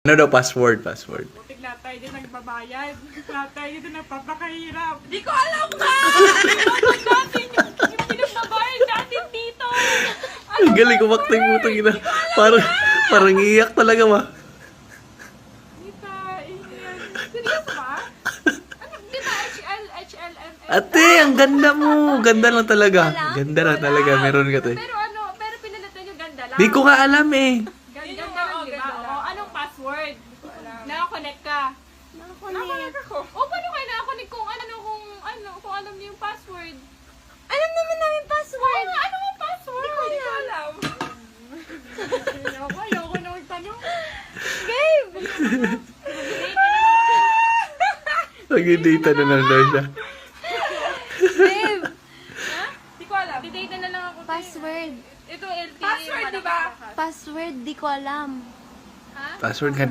Ano daw password? Butik lahat tayo din nagbabayad. Lahat tayo dito nagpapakahirap. Di ko alam ka! Dati yung pinagbabayad natin dito. Ang galing kumakting putang ina. Parang iiyak talaga ma. Dita, Indian. Seryoso ba? Ano, di ba HLM? Ate, ang ganda mo. Ganda lang talaga. Ganda lang talaga. Meron ka to eh. Pero pinalitan yung ganda lang. Di ko nga alam eh. Ganda lang, di ba? O, anong password? Nakakonect ka. Nakakonect ako. O, paano kayo nakakunik kung alam niyo yung password? Alam naman namin password. Ano ang password? Hindi ko alam. Ayoko na magtanong. Gabe! Nag-data na lang daw siya. Babe! Di ko alam. Didate na lang ako. Password. Ito LTE. Password, di ba? Password, di ko alam. Ha? Password nga